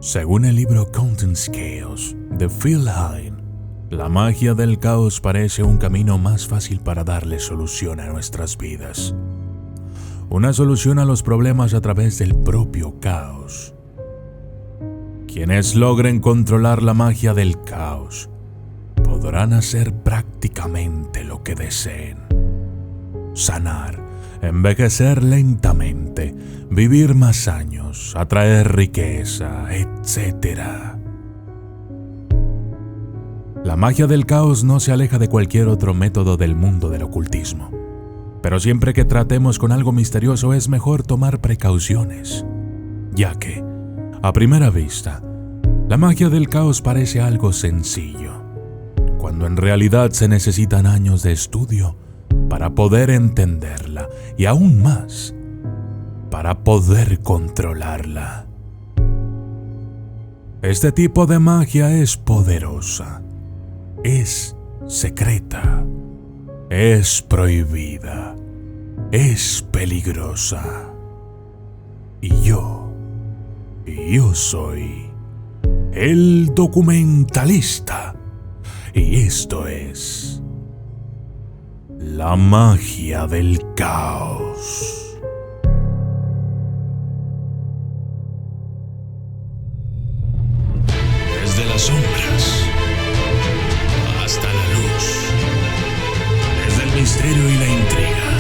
Según el libro Counting Chaos de Phil Hine, la magia del caos parece un camino más fácil para darle solución a nuestras vidas. Una solución a los problemas a través del propio caos. Quienes logren controlar la magia del caos podrán hacer prácticamente lo que deseen. Sanar, envejecer lentamente, vivir más años, atraer riqueza, etc. La magia del caos no se aleja de cualquier otro método del mundo del ocultismo. Pero siempre que tratemos con algo misterioso es mejor tomar precauciones, ya que, a primera vista, la magia del caos parece algo sencillo, cuando en realidad se necesitan años de estudio para poder entenderla y aún más, para poder controlarla. Este tipo de magia es poderosa, es secreta, es prohibida, es peligrosa. Y yo soy el documentalista. Y esto es la magia del caos. Desde las sombras hasta la luz, desde el misterio y la intriga,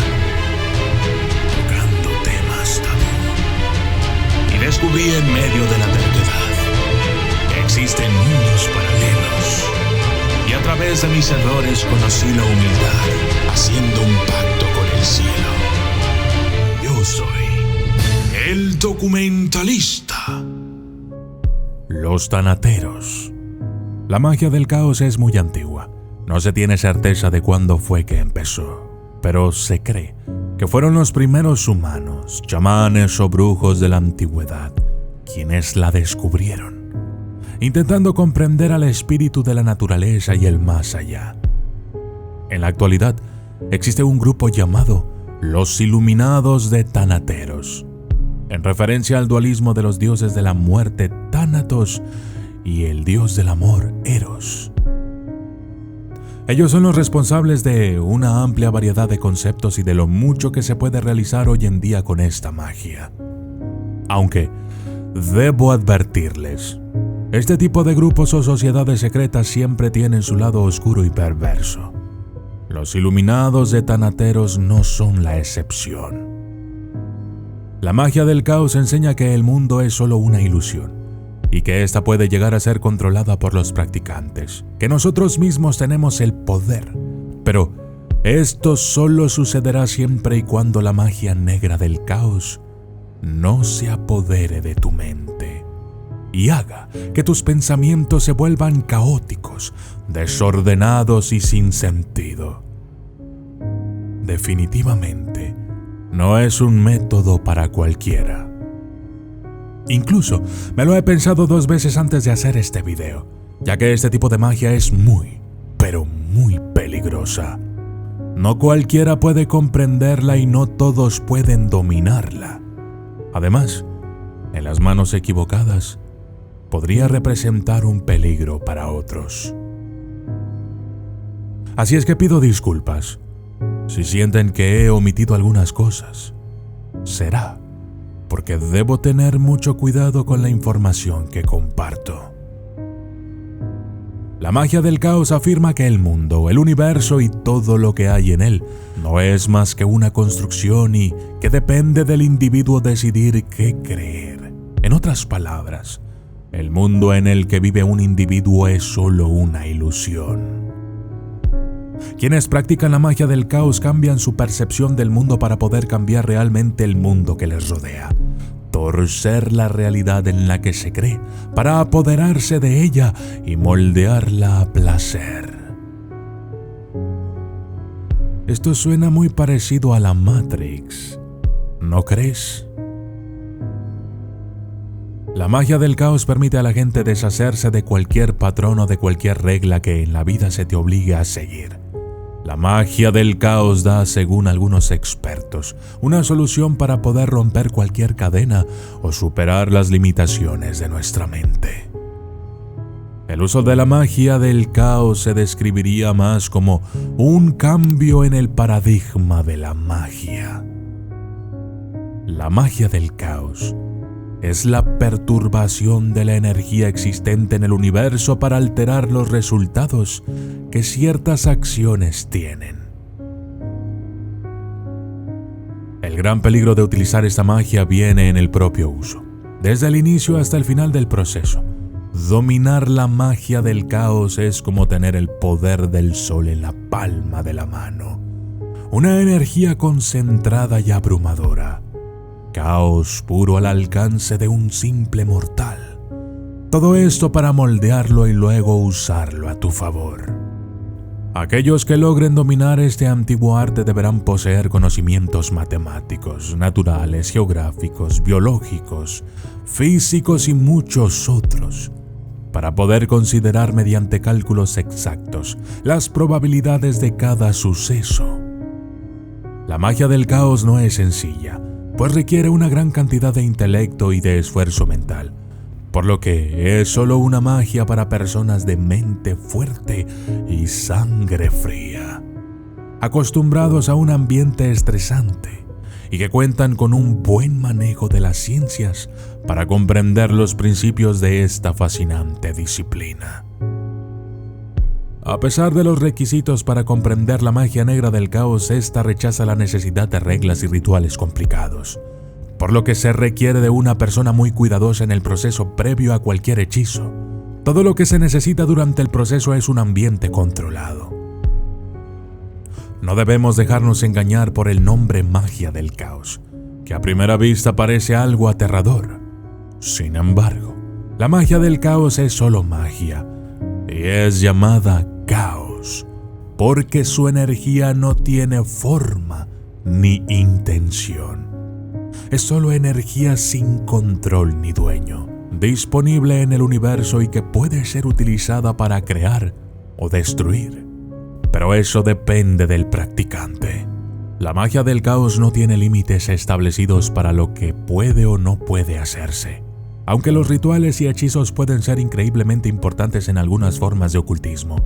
tocando temas tabú. Y descubrí en medio de la verdad que existen mundos paralelos. Y a través de mis errores conocí la humildad, haciendo un pacto con el cielo. Yo soy el documentalista. Los tanateros. La magia del caos es muy antigua. No se tiene certeza de cuándo fue que empezó, pero se cree que fueron los primeros humanos, chamanes o brujos de la antigüedad, quienes la descubrieron, intentando comprender al espíritu de la naturaleza y el más allá. En la actualidad, existe un grupo llamado los Iluminados de Tanateros, en referencia al dualismo de los dioses de la muerte Thanatos y el dios del amor Eros. Ellos son los responsables de una amplia variedad de conceptos y de lo mucho que se puede realizar hoy en día con esta magia. Aunque, debo advertirles, este tipo de grupos o sociedades secretas siempre tienen su lado oscuro y perverso. Los Iluminados de Tanateros no son la excepción. La magia del caos enseña que el mundo es solo una ilusión y que ésta puede llegar a ser controlada por los practicantes, que nosotros mismos tenemos el poder. Pero esto solo sucederá siempre y cuando la magia negra del caos no se apodere de tu mente y haga que tus pensamientos se vuelvan caóticos, desordenados y sin sentido. Definitivamente, no es un método para cualquiera. Incluso me lo he pensado 2 veces antes de hacer este video, ya que este tipo de magia es muy, pero muy peligrosa. No cualquiera puede comprenderla y no todos pueden dominarla. Además, en las manos equivocadas, podría representar un peligro para otros. Así es que pido disculpas si sienten que he omitido algunas cosas. Será porque debo tener mucho cuidado con la información que comparto. La magia del caos afirma que el mundo, el universo y todo lo que hay en él no es más que una construcción y que depende del individuo decidir qué creer. En otras palabras, el mundo en el que vive un individuo es solo una ilusión. Quienes practican la magia del caos cambian su percepción del mundo para poder cambiar realmente el mundo que les rodea. Torcer la realidad en la que se cree para apoderarse de ella y moldearla a placer. Esto suena muy parecido a la Matrix, ¿no crees? La magia del caos permite a la gente deshacerse de cualquier patrón o de cualquier regla que en la vida se te obligue a seguir. La magia del caos da, según algunos expertos, una solución para poder romper cualquier cadena o superar las limitaciones de nuestra mente. El uso de la magia del caos se describiría más como un cambio en el paradigma de la magia. La magia del caos es la perturbación de la energía existente en el universo para alterar los resultados que ciertas acciones tienen. El gran peligro de utilizar esta magia viene en el propio uso, desde el inicio hasta el final del proceso. Dominar la magia del caos es como tener el poder del sol en la palma de la mano, una energía concentrada y abrumadora. Caos puro al alcance de un simple mortal. Todo esto para moldearlo y luego usarlo a tu favor. Aquellos que logren dominar este antiguo arte deberán poseer conocimientos matemáticos, naturales, geográficos, biológicos, físicos y muchos otros, para poder considerar mediante cálculos exactos las probabilidades de cada suceso. La magia del caos no es sencilla, pues requiere una gran cantidad de intelecto y de esfuerzo mental, por lo que es solo una magia para personas de mente fuerte y sangre fría, acostumbrados a un ambiente estresante y que cuentan con un buen manejo de las ciencias para comprender los principios de esta fascinante disciplina. A pesar de los requisitos para comprender la magia negra del caos, esta rechaza la necesidad de reglas y rituales complicados, por lo que se requiere de una persona muy cuidadosa en el proceso previo a cualquier hechizo. Todo lo que se necesita durante el proceso es un ambiente controlado. No debemos dejarnos engañar por el nombre magia del caos, que a primera vista parece algo aterrador. Sin embargo, la magia del caos es solo magia, y es llamada caos, porque su energía no tiene forma ni intención. Es solo energía sin control ni dueño, disponible en el universo y que puede ser utilizada para crear o destruir. Pero eso depende del practicante. La magia del caos no tiene límites establecidos para lo que puede o no puede hacerse. Aunque los rituales y hechizos pueden ser increíblemente importantes en algunas formas de ocultismo,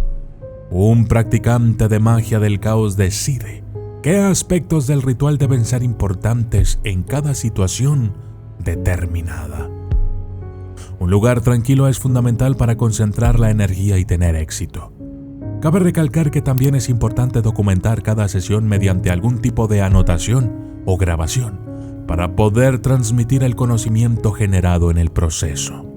un practicante de magia del caos decide qué aspectos del ritual deben ser importantes en cada situación determinada. Un lugar tranquilo es fundamental para concentrar la energía y tener éxito. Cabe recalcar que también es importante documentar cada sesión mediante algún tipo de anotación o grabación para poder transmitir el conocimiento generado en el proceso.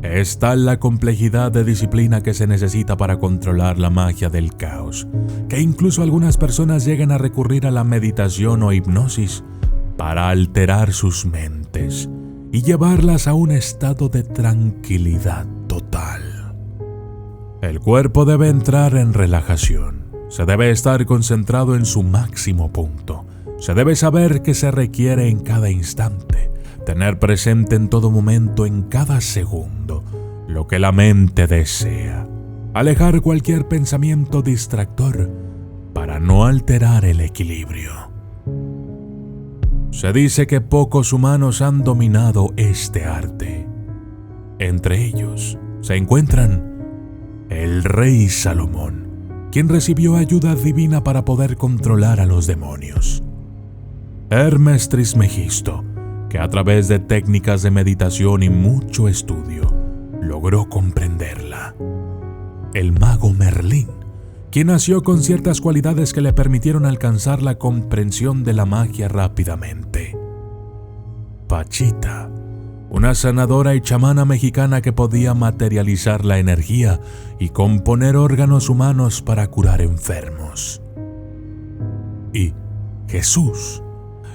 Es tal la complejidad de disciplina que se necesita para controlar la magia del caos, que incluso algunas personas llegan a recurrir a la meditación o hipnosis para alterar sus mentes y llevarlas a un estado de tranquilidad total. El cuerpo debe entrar en relajación, se debe estar concentrado en su máximo punto, se debe saber qué se requiere en cada instante, tener presente en todo momento, en cada segundo, lo que la mente desea, alejar cualquier pensamiento distractor para no alterar el equilibrio. Se dice que pocos humanos han dominado este arte. Entre ellos se encuentran el rey Salomón, quien recibió ayuda divina para poder controlar a los demonios. Hermes Trismegisto, que a través de técnicas de meditación y mucho estudio, logró comprenderla. El mago Merlín, quien nació con ciertas cualidades que le permitieron alcanzar la comprensión de la magia rápidamente. Pachita, una sanadora y chamana mexicana que podía materializar la energía y componer órganos humanos para curar enfermos. Y Jesús,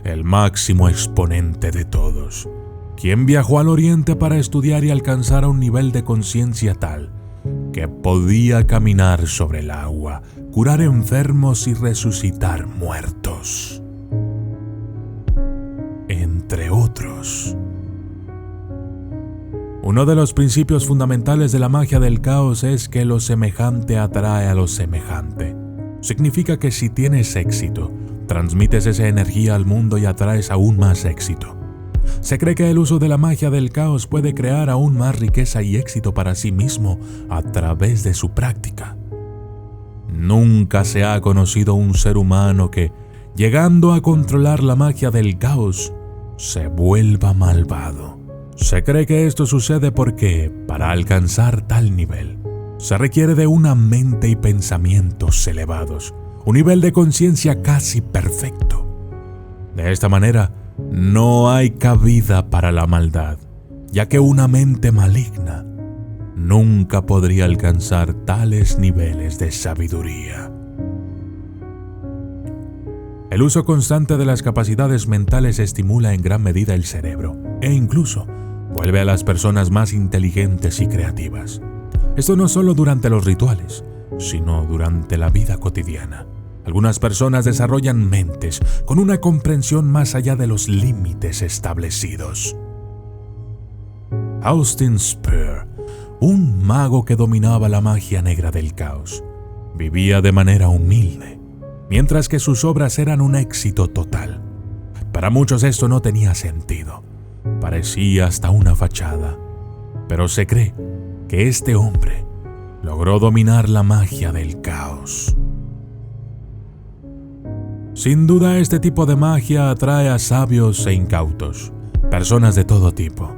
el máximo exponente de todos, quien viajó al oriente para estudiar y alcanzar a un nivel de conciencia tal que podía caminar sobre el agua, curar enfermos y resucitar muertos, entre otros. Uno de los principios fundamentales de la magia del caos es que lo semejante atrae a lo semejante. Significa que si tienes éxito, transmites esa energía al mundo y atraes aún más éxito. Se cree que el uso de la magia del caos puede crear aún más riqueza y éxito para sí mismo a través de su práctica. Nunca se ha conocido un ser humano que, llegando a controlar la magia del caos, se vuelva malvado. Se cree que esto sucede porque, para alcanzar tal nivel, se requiere de una mente y pensamientos elevados, un nivel de conciencia casi perfecto. De esta manera, no hay cabida para la maldad, ya que una mente maligna nunca podría alcanzar tales niveles de sabiduría. El uso constante de las capacidades mentales estimula en gran medida el cerebro e incluso vuelve a las personas más inteligentes y creativas. Esto no solo durante los rituales, sino durante la vida cotidiana. Algunas personas desarrollan mentes con una comprensión más allá de los límites establecidos. Austin Spare, un mago que dominaba la magia negra del caos, vivía de manera humilde, mientras que sus obras eran un éxito total. Para muchos esto no tenía sentido, parecía hasta una fachada, pero se cree que este hombre logró dominar la magia del caos. Sin duda, este tipo de magia atrae a sabios e incautos, personas de todo tipo.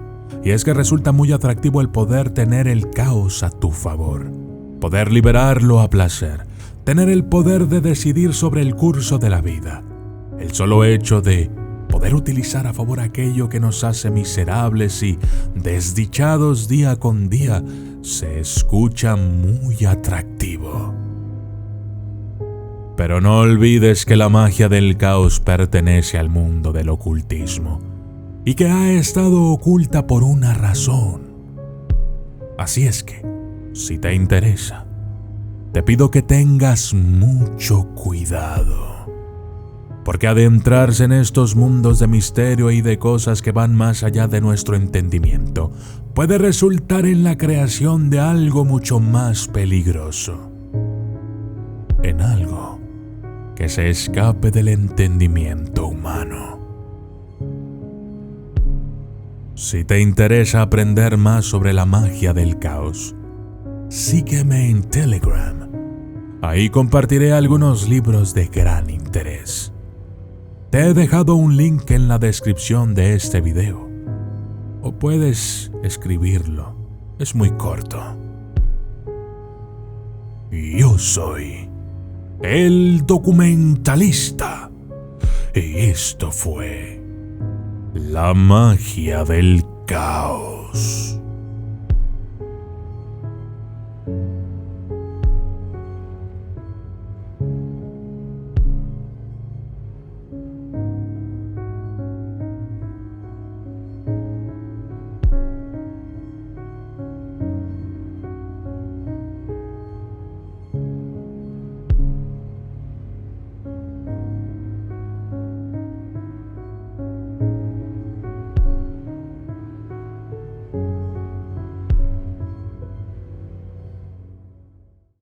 Y es que resulta muy atractivo el poder tener el caos a tu favor, poder liberarlo a placer, tener el poder de decidir sobre el curso de la vida. El solo hecho de poder utilizar a favor aquello que nos hace miserables y desdichados día con día se escucha muy atractivo. Pero no olvides que la magia del caos pertenece al mundo del ocultismo y que ha estado oculta por una razón. Así es que, si te interesa, te pido que tengas mucho cuidado, porque adentrarse en estos mundos de misterio y de cosas que van más allá de nuestro entendimiento puede resultar en la creación de algo mucho más peligroso, en algo que se escape del entendimiento humano. Si te interesa aprender más sobre la magia del caos, sígueme en Telegram. Ahí compartiré algunos libros de gran interés. Te he dejado un link en la descripción de este video, o puedes escribirlo, es muy corto. Yo soy el documentalista, y esto fue la magia del caos.